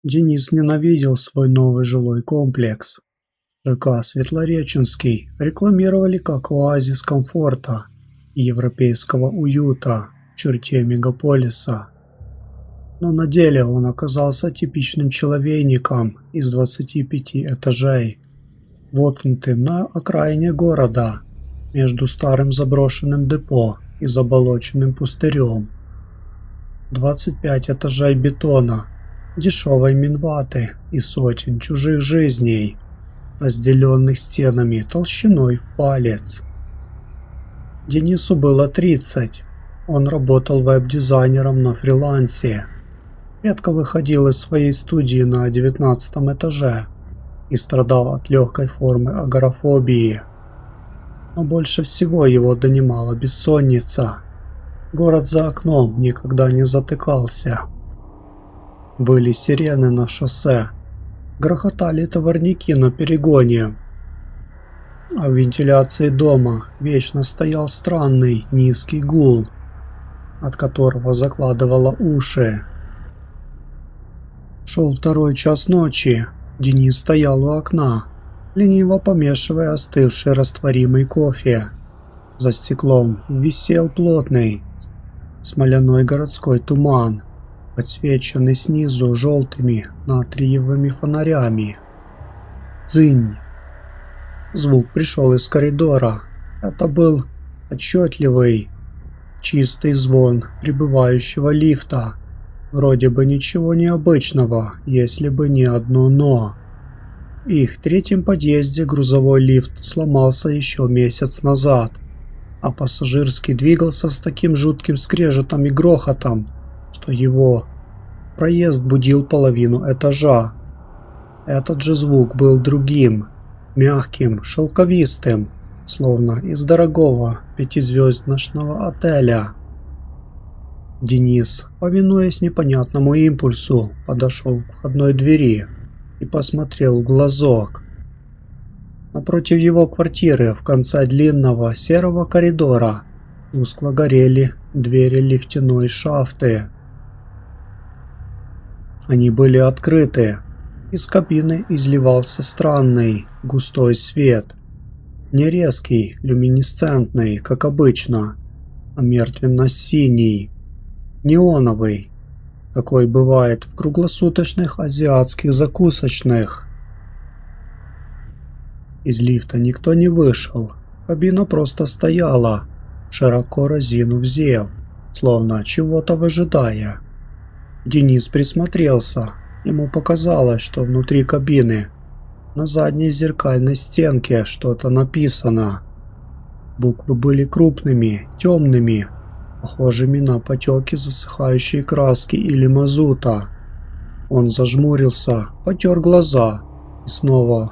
Денис ненавидел свой новый жилой комплекс. ЖК «Светлореченский» рекламировали как оазис комфорта и европейского уюта в черте мегаполиса. Но на деле он оказался типичным человейником из 25 этажей, воткнутым на окраине города, между старым заброшенным депо и заболоченным пустырем. 25 этажей бетона, дешевой минваты и сотен чужих жизней, разделенных стенами толщиной в палец. Денису было 30. Он работал веб-дизайнером на фрилансе. Редко выходил из своей студии на 19 этаже и страдал от легкой формы агорафобии. Но больше всего его донимала бессонница. Город за окном никогда не затыкался. Выли сирены на шоссе, грохотали товарники на перегоне, а в вентиляции дома вечно стоял странный низкий гул, от которого закладывало уши. Шел второй час ночи. Денис стоял у окна, лениво помешивая остывший растворимый кофе. За стеклом висел плотный смоляной городской туман, подсвеченный снизу желтыми натриевыми фонарями. Дзынь! Звук пришел из коридора. Это был отчетливый, чистый звон прибывающего лифта. Вроде бы ничего необычного, если бы не одно «но». В их третьем подъезде грузовой лифт сломался еще месяц назад, а пассажирский двигался с таким жутким скрежетом и грохотом, что его проезд будил половину этажа. Этот же звук был другим, мягким, шелковистым, словно из дорогого пятизвездочного отеля. Денис, повинуясь непонятному импульсу, подошел к входной двери и посмотрел в глазок. Напротив его квартиры, в конце длинного серого коридора, тускло горели двери лифтяной шахты. Они были открыты. Из кабины изливался странный, густой свет. Не резкий, люминесцентный, как обычно, а мертвенно-синий, неоновый, какой бывает в круглосуточных азиатских закусочных. Из лифта никто не вышел. Кабина просто стояла, широко разинув зев, словно чего-то выжидая. Денис присмотрелся. Ему показалось, что внутри кабины на задней зеркальной стенке что-то написано. Буквы были крупными, темными, похожими на потеки засыхающей краски или мазута. Он зажмурился, потер глаза и снова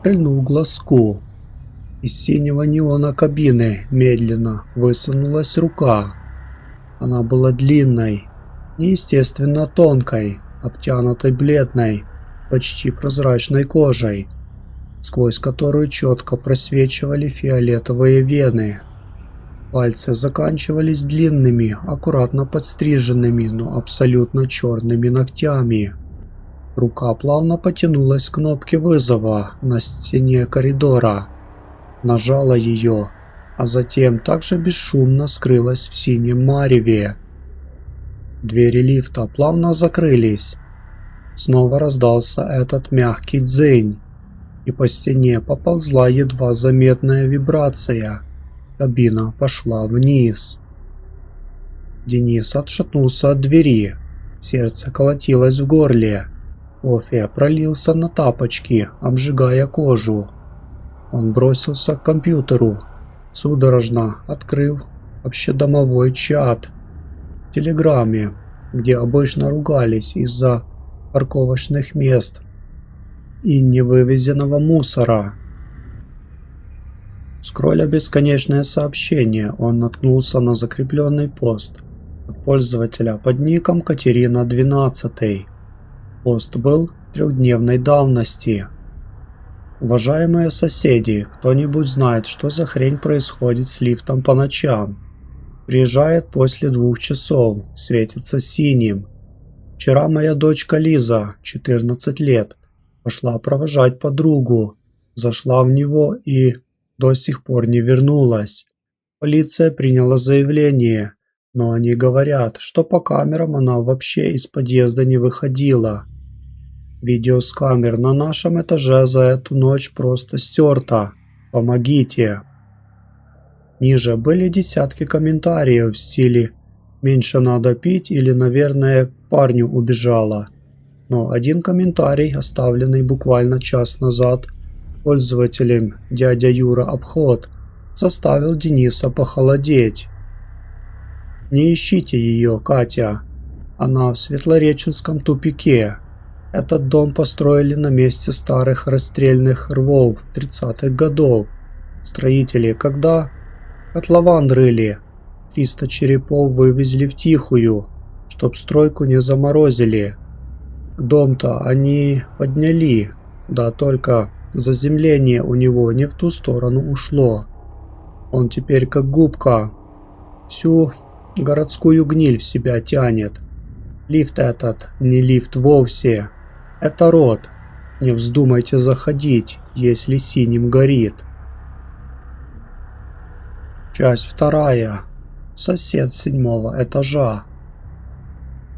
прильнул к глазку. Из синего неона кабины медленно высунулась рука. Она была длинной, неестественно тонкой, обтянутой бледной, почти прозрачной кожей, сквозь которую четко просвечивали фиолетовые вены. Пальцы заканчивались длинными, аккуратно подстриженными, но абсолютно черными ногтями. Рука плавно потянулась к кнопке вызова на стене коридора, нажала ее, а затем также бесшумно скрылась в синем мареве. Двери лифта плавно закрылись. Снова раздался этот мягкий дзынь, и по стене поползла едва заметная вибрация. Кабина пошла вниз. Денис отшатнулся от двери. Сердце колотилось в горле. Кофе пролился на тапочки, обжигая кожу. Он бросился к компьютеру, судорожно открыв общедомовой чат в Телеграме, где обычно ругались из-за парковочных мест и невывезенного мусора. Скролля бесконечное сообщение, он наткнулся на закрепленный пост от пользователя под ником Катерина12. Пост был трехдневной давности. Уважаемые соседи, кто-нибудь знает, что за хрень происходит с лифтом по ночам? Приезжает после 2 часов, светится синим. Вчера моя дочка Лиза, 14 лет, пошла провожать подругу, зашла в него и до сих пор не вернулась. Полиция приняла заявление, но они говорят, что по камерам она вообще из подъезда не выходила. Видео с камер на нашем этаже за эту ночь просто стерто. Помогите. Ниже были десятки комментариев в стиле «меньше надо пить» или «наверное, к парню убежала». Но один комментарий, оставленный буквально час назад пользователем «Дядя Юра Обход», заставил Дениса похолодеть. Не ищите ее, Катя. Она в Светлореченском тупике. Этот дом построили на месте старых расстрельных рвов 30-х годов. Строители, когда котлован рыли, 300 черепов вывезли в Тихую, чтоб стройку не заморозили. Дом-то они подняли, да только заземление у него не в ту сторону ушло. Он теперь как губка, всю городскую гниль в себя тянет. Лифт этот не лифт вовсе, это рот. Не вздумайте заходить, если синим горит. Часть 2. Сосед с 7-го этажа.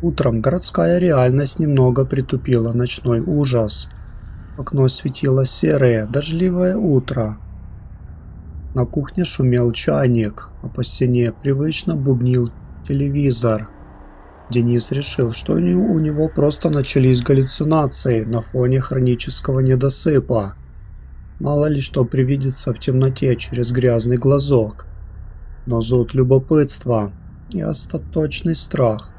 Утром городская реальность немного притупила ночной ужас. В окно светило серое, дождливое утро. На кухне шумел чайник, а по стене привычно бубнил телевизор. Денис решил, что у него просто начались галлюцинации на фоне хронического недосыпа. Мало ли что привидится в темноте через грязный глазок. Но зуд любопытства и остаточный страх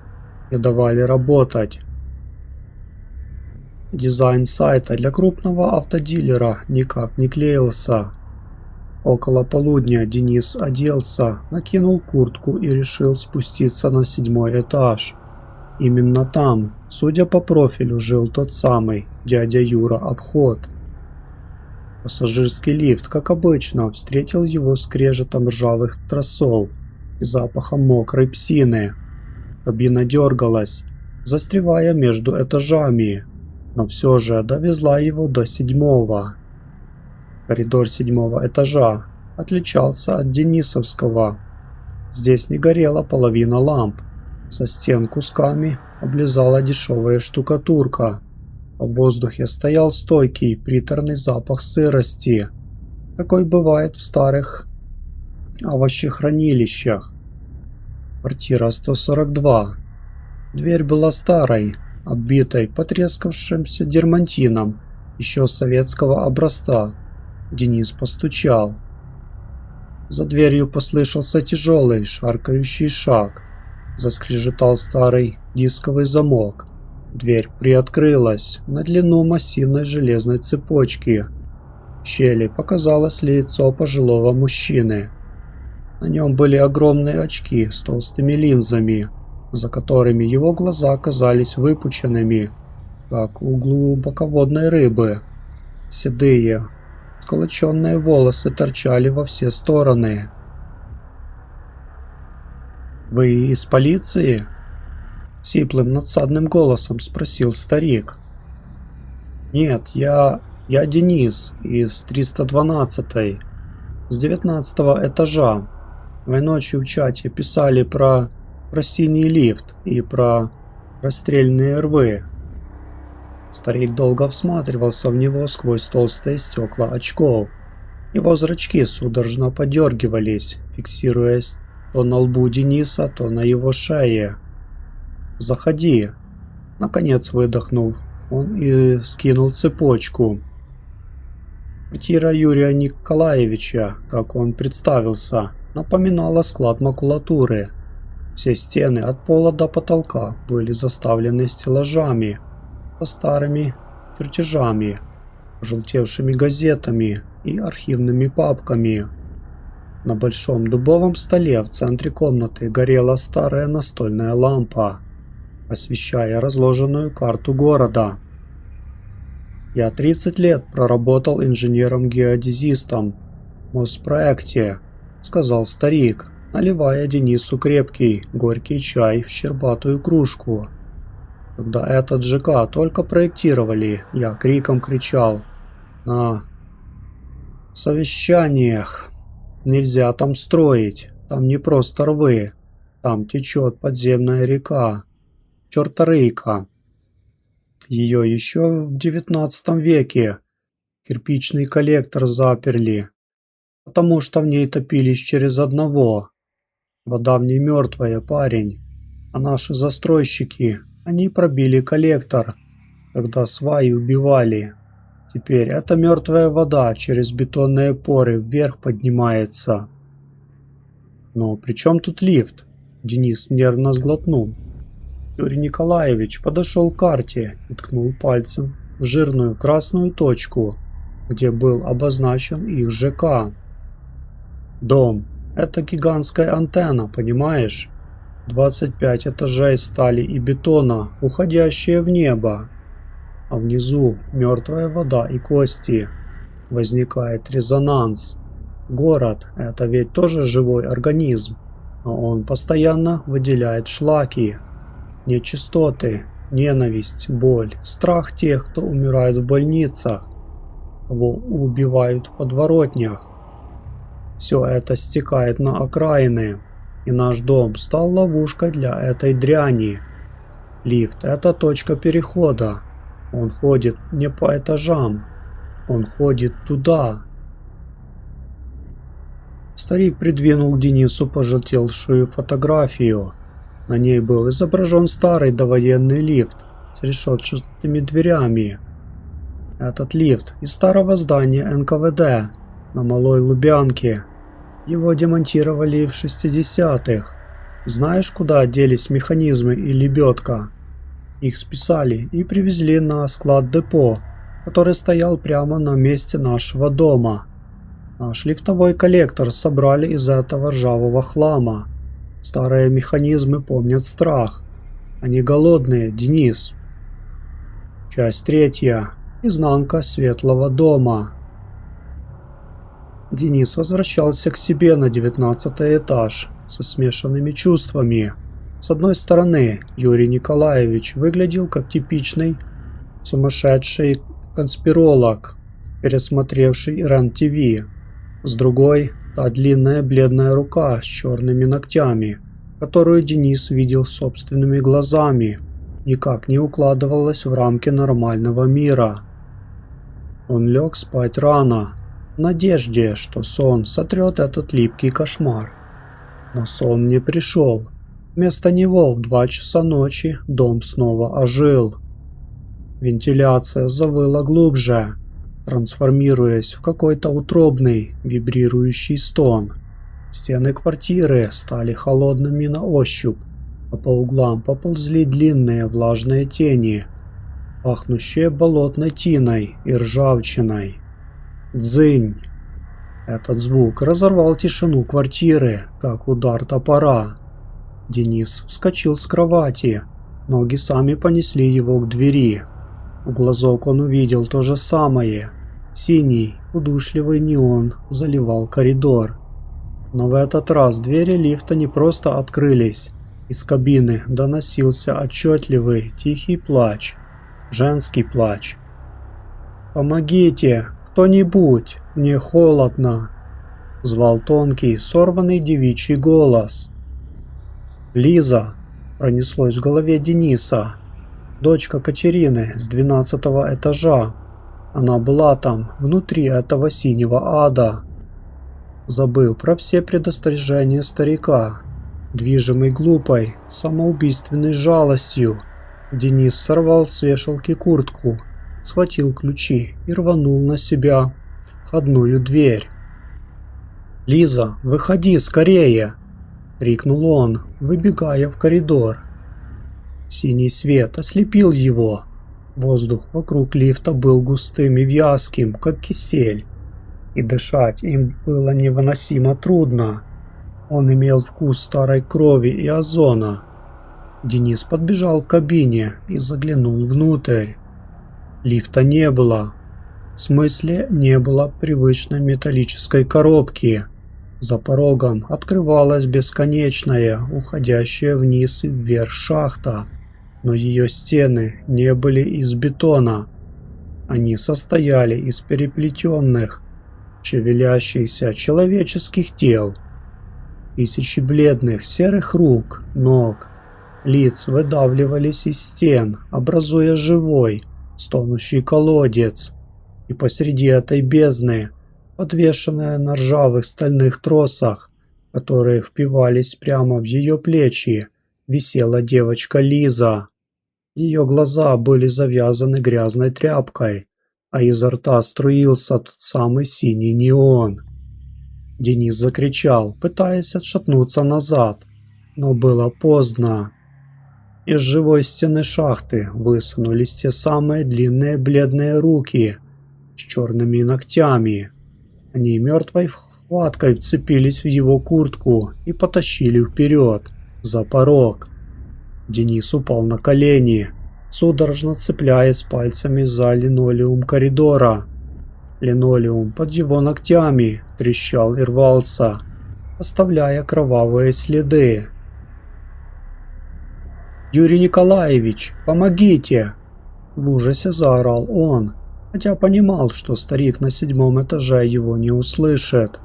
не давали работать. Дизайн сайта для крупного автодилера никак не клеился. Около полудня Денис оделся, накинул куртку и решил спуститься на 7-й этаж. Именно там, судя по профилю, жил тот самый дядя Юра Обход. Пассажирский лифт, как обычно, встретил его скрежетом ржавых тросов и запахом мокрой псины. Кабина дергалась, застревая между этажами, но все же довезла его до 7-го. Коридор 7-го этажа отличался от Денисовского. Здесь не горела половина ламп. Со стен кусками облезала дешевая штукатурка. В воздухе стоял стойкий приторный запах сырости, какой бывает в старых овощехранилищах. Квартира 142. Дверь была старой, оббитой потрескавшимся дермантином, еще советского образца. Денис постучал. За дверью послышался тяжелый, шаркающий шаг. Заскрежетал старый дисковый замок. Дверь приоткрылась на длину массивной железной цепочки. В щели показалось лицо пожилого мужчины. На нем были огромные очки с толстыми линзами, за которыми его глаза казались выпученными, как у глубоководной рыбы. Седые, сколоченные волосы торчали во все стороны. «Вы из полиции?» — сиплым надсадным голосом спросил старик. «Нет, я Денис из 312-й, с 19-го этажа. Вы ночью в чате писали про синий лифт и про расстрельные рвы». Старик долго всматривался в него сквозь толстые стекла очков. Его зрачки судорожно подергивались, фиксируясь то на лбу Дениса, то на его шее. «Заходи!» Наконец выдохнул он и скинул цепочку. Квартира Юрия Николаевича, как он представился, напоминала склад макулатуры. Все стены от пола до потолка были заставлены стеллажами со старыми чертежами, пожелтевшими газетами и архивными папками. На большом дубовом столе в центре комнаты горела старая настольная лампа, освещая разложенную карту города. «Я 30 лет проработал инженером-геодезистом в Моспроекте», — сказал старик, наливая Денису крепкий, горький чай в щербатую кружку. Когда этот ЖК только проектировали, я криком кричал на совещаниях: нельзя там строить, там не просто рвы, там течет подземная река, Чорторийка. Ее еще в 19 веке кирпичный коллектор заперли, потому что в ней топились через одного. Вода в ней мертвая, парень. А наши застройщики, они пробили коллектор, когда сваи убивали. Теперь эта мертвая вода через бетонные поры вверх поднимается. Но при чем тут лифт? Денис нервно сглотнул. Юрий Николаевич подошел к карте и ткнул пальцем в жирную красную точку, где был обозначен их ЖК. Дом. Это гигантская антенна, понимаешь? 25 этажей стали и бетона, уходящие в небо. А внизу мертвая вода и кости. Возникает резонанс. Город – это ведь тоже живой организм, но он постоянно выделяет шлаки, нечистоты, ненависть, боль, страх тех, кто умирает в больницах, кого убивают в подворотнях. Все это стекает на окраины, и наш дом стал ловушкой для этой дряни. Лифт – это точка перехода. Он ходит не по этажам, он ходит туда. Старик придвинул к Денису пожелтевшую фотографию. На ней был изображен старый довоенный лифт с решетчатыми дверями. Этот лифт из старого здания НКВД на Малой Лубянке. Его демонтировали в 60-х. Знаешь, куда делись механизмы и лебедка? Их списали и привезли на склад-депо, который стоял прямо на месте нашего дома. Наш лифтовой коллектор собрали из этого ржавого хлама. Старые механизмы помнят страх. Они голодные, Денис. Часть 3. Изнанка светлого дома. Денис возвращался к себе на 19-й этаж со смешанными чувствами. С одной стороны, Юрий Николаевич выглядел как типичный сумасшедший конспиролог, пересмотревший РЕН-ТВ. С другой, та длинная бледная рука с черными ногтями, которую Денис видел собственными глазами, никак не укладывалась в рамки нормального мира. Он лег спать рано, в надежде, что сон сотрет этот липкий кошмар. Но сон не пришел. Вместо него в 2 часа ночи дом снова ожил. Вентиляция завыла глубже, трансформируясь в какой-то утробный, вибрирующий стон. Стены квартиры стали холодными на ощупь, а по углам поползли длинные влажные тени, пахнущие болотной тиной и ржавчиной. Дзынь! Этот звук разорвал тишину квартиры, как удар топора. Денис вскочил с кровати, ноги сами понесли его к двери. В глазок он увидел то же самое. Синий, удушливый неон заливал коридор. Но в этот раз двери лифта не просто открылись. Из кабины доносился отчетливый, тихий плач. Женский плач. «Помогите! Кто-нибудь! Мне холодно!» Звал тонкий, сорванный девичий голос. «Лиза!» – пронеслось в голове Дениса. Дочка Катерины с 12-го этажа. Она была там, внутри этого синего ада. Забыл про все предостережения старика. Движимый глупой, самоубийственной жалостью, Денис сорвал с вешалки куртку, схватил ключи и рванул на себя входную дверь. «Лиза, выходи скорее!» – крикнул он, выбегая в коридор. Синий свет ослепил его. Воздух вокруг лифта был густым и вязким, как кисель, и дышать им было невыносимо трудно. Он имел вкус старой крови и озона. Денис подбежал к кабине и заглянул внутрь. Лифта не было. В смысле, не было привычной металлической коробки. За порогом открывалась бесконечная, уходящая вниз и вверх шахта. но ее стены не были из бетона. Они состояли из переплетенных, шевелящихся человеческих тел. Тысячи бледных серых рук, ног, лиц выдавливались из стен, образуя живой, стонущий колодец. И посреди этой бездны, подвешенная на ржавых стальных тросах, которые впивались прямо в ее плечи, висела девочка Лиза. Ее глаза были завязаны грязной тряпкой, а изо рта струился тот самый синий неон. Денис закричал, пытаясь отшатнуться назад, но было поздно. Из живой стены шахты высунулись те самые длинные бледные руки с черными ногтями. Они мертвой хваткой вцепились в его куртку и потащили вперед, за порог. Денис упал на колени, судорожно цепляясь пальцами за линолеум коридора. Линолеум под его ногтями трещал и рвался, оставляя кровавые следы. «Юрий Николаевич, помогите!» В ужасе заорал он, хотя понимал, что старик на 7-м этаже его не услышит.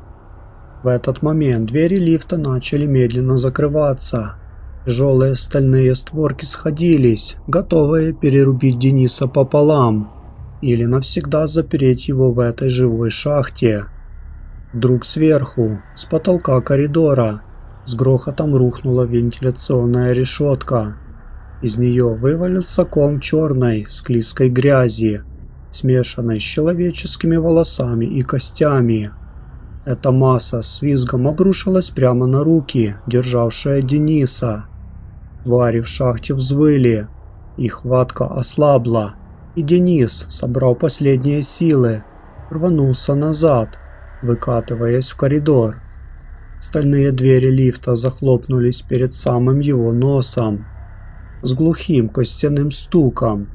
В этот момент двери лифта начали медленно закрываться. Тяжелые стальные створки сходились, готовые перерубить Дениса пополам или навсегда запереть его в этой живой шахте. Вдруг сверху, с потолка коридора, с грохотом рухнула вентиляционная решетка. Из нее вывалился ком черной склизкой грязи, смешанной с человеческими волосами и костями. Эта масса с визгом обрушилась прямо на руки, державшие Дениса. Твари в шахте взвыли, их хватка ослабла, и Денис, собрав последние силы, рванулся назад, выкатываясь в коридор. Стальные двери лифта захлопнулись перед самым его носом. С глухим костяным стуком.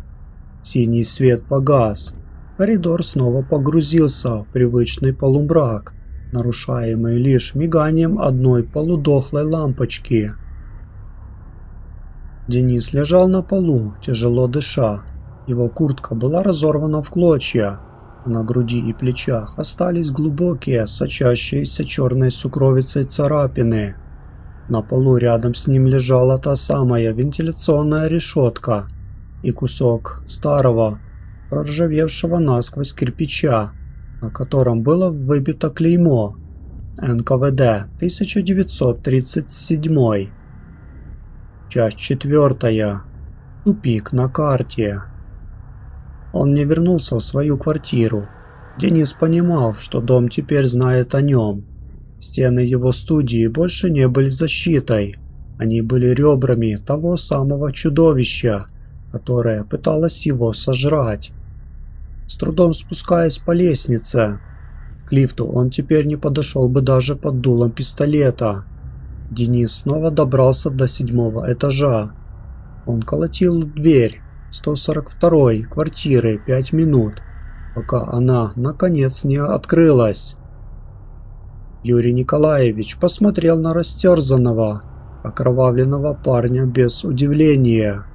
Синий свет погас. Коридор снова погрузился в привычный полумрак, нарушаемый лишь миганием одной полудохлой лампочки. Денис лежал на полу, тяжело дыша. Его куртка была разорвана в клочья, а на груди и плечах остались глубокие, сочащиеся черной сукровицей царапины. На полу рядом с ним лежала та самая вентиляционная решетка и кусок старого, проржавевшего насквозь кирпича, на котором было выбито клеймо НКВД 1937. Часть 4. Тупик на карте. Он не вернулся в свою квартиру. Денис понимал, что дом теперь знает о нем. Стены его студии больше не были защитой. Они были ребрами того самого чудовища, которое пыталось его сожрать. С трудом спускаясь по лестнице, к лифту он теперь не подошел бы даже под дулом пистолета. Денис снова добрался до 7-го этажа. Он колотил в дверь 142-й квартиры 5 минут, пока она, наконец, не открылась. Юрий Николаевич посмотрел на растерзанного, окровавленного парня без удивления.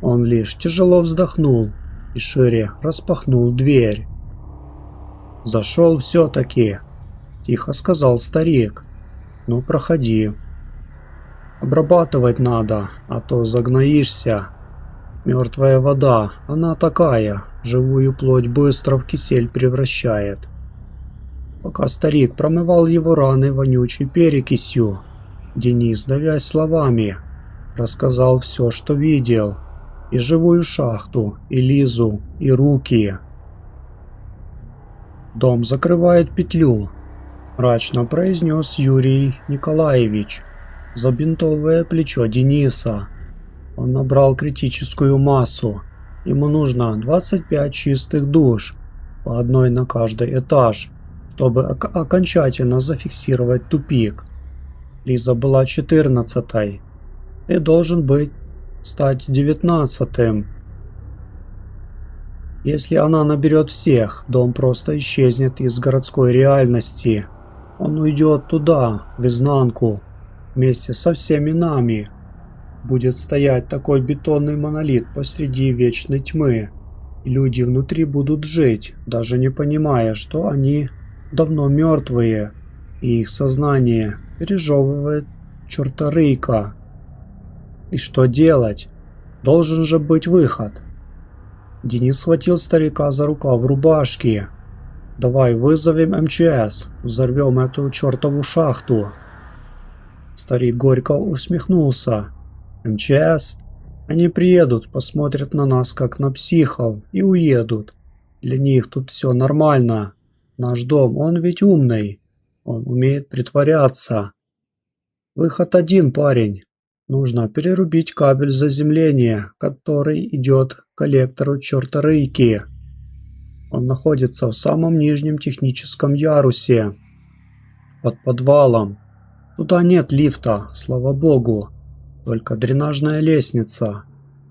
Он лишь тяжело вздохнул и шире распахнул дверь. «Зашел все-таки», — тихо сказал старик. «Ну, проходи. Обрабатывать надо, а то загноишься. Мертвая вода, она такая, живую плоть быстро в кисель превращает». Пока старик промывал его раны вонючей перекисью, Денис, давясь словами, рассказал все, что видел. И живую шахту, и Лизу, и руки. «Дом закрывает петлю», — мрачно произнес Юрий Николаевич, забинтовывая плечо Дениса. Он набрал критическую массу. Ему нужно 25 чистых душ, по одной на каждый этаж, чтобы окончательно зафиксировать тупик. Лиза была 14-й. Ты должен стать 19-м. Если она наберет всех, дом просто исчезнет из городской реальности. Он уйдет туда, в изнанку, вместе со всеми нами. будет стоять такой бетонный монолит посреди вечной тьмы, и люди внутри будут жить, даже не понимая, что они давно мертвые, и их сознание пережевывает черторыйка. И что делать? Должен же быть выход. Денис схватил старика за рукав рубашки. «Давай вызовем МЧС, взорвем эту чертову шахту». Старик горько усмехнулся. «МЧС? Они приедут, посмотрят на нас, как на психов, и уедут. Для них тут все нормально. Наш дом, он ведь умный. Он умеет притворяться. Выход один, парень. Нужно перерубить кабель заземления, который идет к коллектору черторыйки. Он находится в самом нижнем техническом ярусе, под подвалом. Туда нет лифта, слава богу, только дренажная лестница.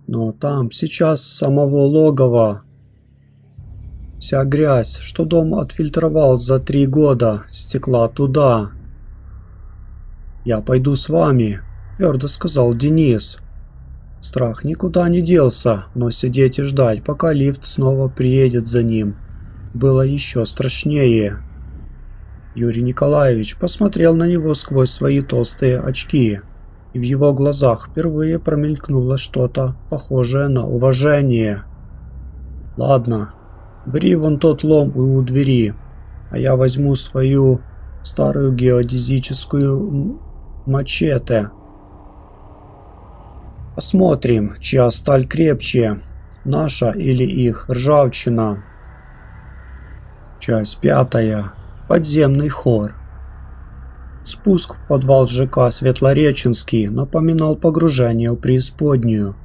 Но там сейчас с самого логова вся грязь, что дом отфильтровал за 3 года, стекла туда. «Я пойду с вами», — твердо сказал Денис. Страх никуда не делся, но сидеть и ждать, пока лифт снова приедет за ним, было еще страшнее. Юрий Николаевич посмотрел на него сквозь свои толстые очки, и в его глазах впервые промелькнуло что-то похожее на уважение. «Ладно, бери вон тот лом у двери, а я возьму свою старую геодезическую мачете. Посмотрим, чья сталь крепче, наша или их ржавчина». Часть 5. Подземный хор. Спуск в подвал ЖК Светлореченский напоминал погружение в преисподнюю.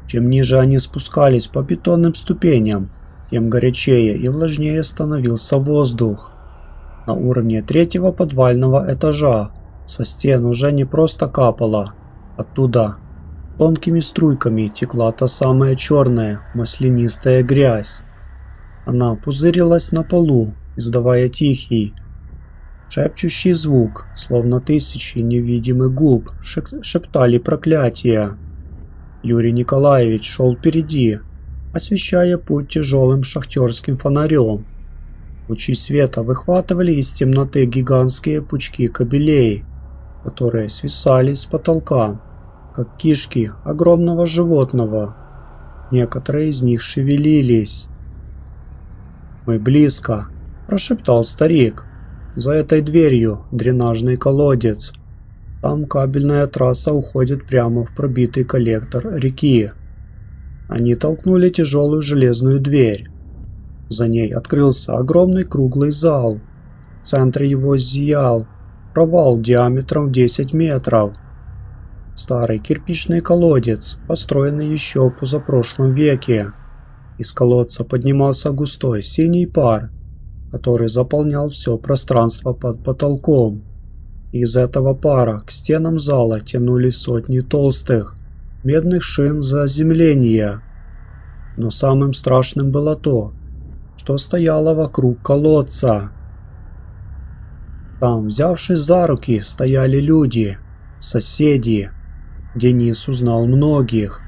Чем ниже они спускались по бетонным ступеням, тем горячее и влажнее становился воздух. На уровне 3-го подвального этажа со стен уже не просто капало, оттуда тонкими струйками текла та самая черная маслянистая грязь. Она пузырилась на полу, издавая тихий, шепчущий звук, словно тысячи невидимых губ шептали проклятия. Юрий Николаевич шел впереди, освещая путь тяжелым шахтерским фонарем. Лучи света выхватывали из темноты гигантские пучки кабелей, которые свисали с потолка, как кишки огромного животного. Некоторые из них шевелились. «Мы близко», – прошептал старик. «За этой дверью дренажный колодец. Там кабельная трасса уходит прямо в пробитый коллектор реки». Они толкнули тяжелую железную дверь. За ней открылся огромный круглый зал. В центре его зиял провал диаметром в 10 метров. Старый кирпичный колодец, построенный еще в позапрошлом веке. Из колодца поднимался густой синий пар, который заполнял все пространство под потолком. Из этого пара к стенам зала тянулись сотни толстых, медных шин заземления. Но самым страшным было то, что стояло вокруг колодца. Там, взявшись за руки, стояли люди, соседи. Денис узнал многих.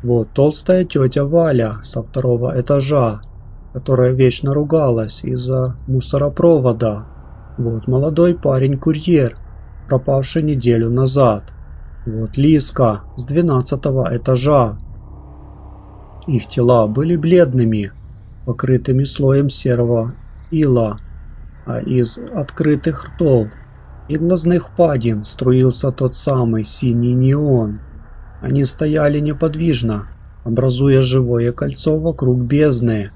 Вот толстая тетя Валя со 2-го этажа, которая вечно ругалась из-за мусоропровода. Вот молодой парень-курьер, пропавший неделю назад. Вот Лиска с 12-го этажа. Их тела были бледными, покрытыми слоем серого ила, а из открытых ртов и глазных впадин струился тот самый синий неон. Они стояли неподвижно, образуя живое кольцо вокруг бездны,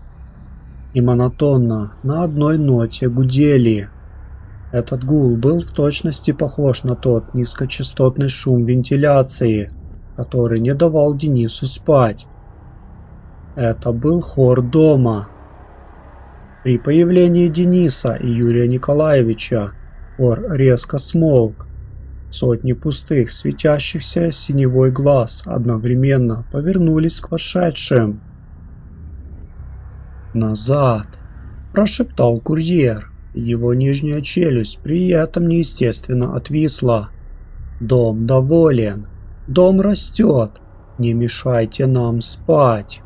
и монотонно на одной ноте гудели. Этот гул был в точности похож на тот низкочастотный шум вентиляции, который не давал Денису спать. Это был хор дома. При появлении Дениса и Юрия Николаевича хор резко смолк. Сотни пустых, светящихся синевой глаз одновременно повернулись к вошедшим. «Назад!» – прошептал курьер. Его нижняя челюсть при этом неестественно отвисла. «Дом доволен. Дом растет! Не мешайте нам спать!»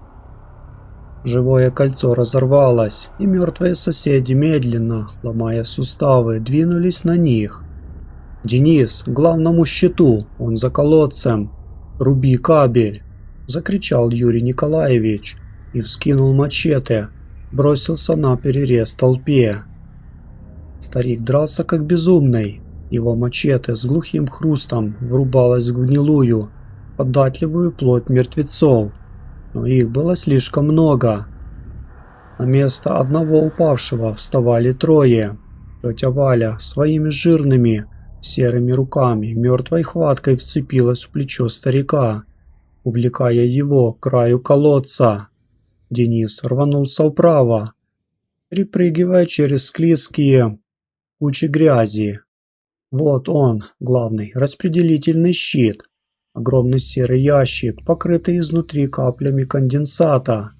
Живое кольцо разорвалось, и мертвые соседи медленно, ломая суставы, двинулись на них. «Денис, к главному щиту! Он за колодцем! Руби кабель!» — закричал Юрий Николаевич и вскинул мачете, бросился на перерез толпе. Старик дрался как безумный. Его мачете с глухим хрустом врубалось в гнилую, податливую плоть мертвецов, но их было слишком много. На место одного упавшего вставали трое. Тетя Валя своими жирными серыми руками мертвой хваткой вцепилась в плечо старика, увлекая его к краю колодца. Денис рванулся вправо, перепрыгивая через склизкие кучи грязи. Вот он, главный распределительный щит. Огромный серый ящик, покрытый изнутри каплями конденсата.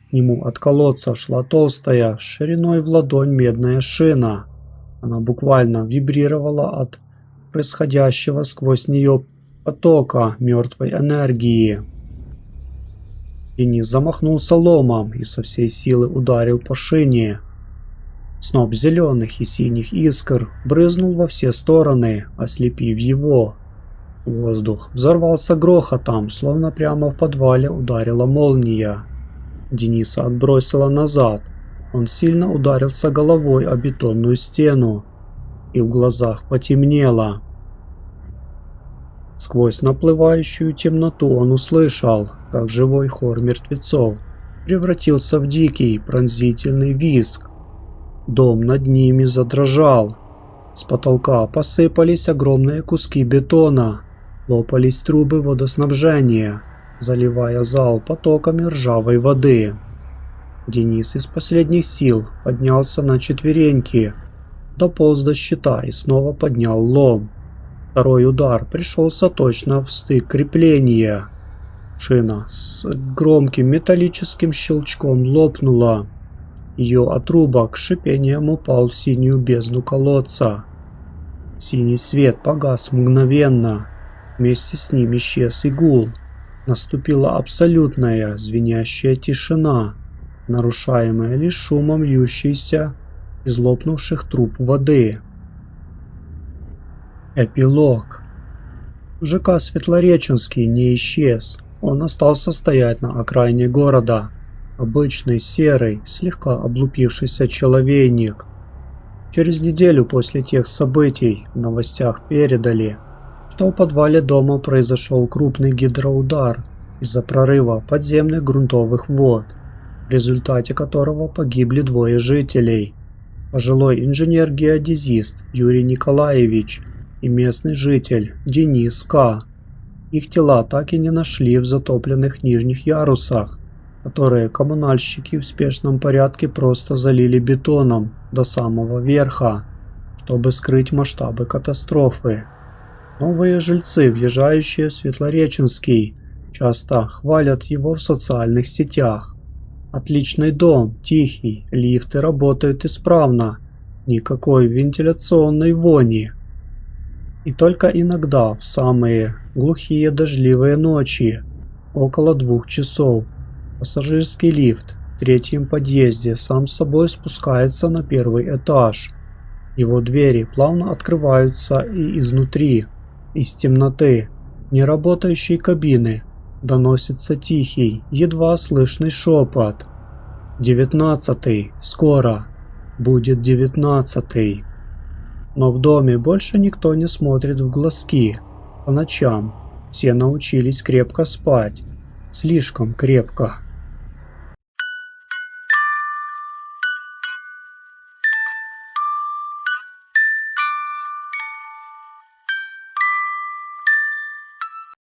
К нему от колодца шла толстая, шириной в ладонь медная шина. Она буквально вибрировала от происходящего сквозь нее потока мертвой энергии. Денис замахнулся ломом и со всей силы ударил по шине. Сноп зеленых и синих искр брызнул во все стороны, ослепив его. Воздух взорвался грохотом, словно прямо в подвале ударила молния. Дениса отбросило назад. Он сильно ударился головой о бетонную стену, и в глазах потемнело. Сквозь наплывающую темноту он услышал, как живой хор мертвецов превратился в дикий пронзительный визг. Дом над ними задрожал. С потолка посыпались огромные куски бетона, лопались трубы водоснабжения, заливая зал потоками ржавой воды. Денис из последних сил поднялся на четвереньки, дополз до щита и снова поднял лом. Второй удар пришелся точно в стык крепления. Шина с громким металлическим щелчком лопнула. Ее отрубок шипением упал в синюю бездну колодца. Синий свет погас мгновенно. Вместе с ним исчез и гул. Наступила абсолютная звенящая тишина, нарушаемая лишь шумом льющейся из лопнувших труб воды. Эпилог. ЖК Светлореченский не исчез. Он остался стоять на окраине города. Обычный серый, слегка облупившийся человейник. Через неделю после тех событий в новостях передали, что в подвале дома произошел крупный гидроудар из-за прорыва подземных грунтовых вод, в результате которого погибли двое жителей. Пожилой инженер-геодезист Юрий Николаевич и местный житель Денис К. Их тела так и не нашли в затопленных нижних ярусах, которые коммунальщики в спешном порядке просто залили бетоном до самого верха, чтобы скрыть масштабы катастрофы. Новые жильцы, въезжающие в Светлореченский, часто хвалят его в социальных сетях. Отличный дом, тихий, лифты работают исправно, никакой вентиляционной вони. И только иногда, в самые глухие дождливые ночи, около 2 часов, пассажирский лифт в 3-м подъезде сам собой спускается на 1-й этаж. Его двери плавно открываются, и изнутри, из темноты неработающей кабины, доносится тихий, едва слышный шепот. 19-й, скоро, будет 19-й. Но в доме больше никто не смотрит в глазки. По ночам все научились крепко спать. Слишком крепко.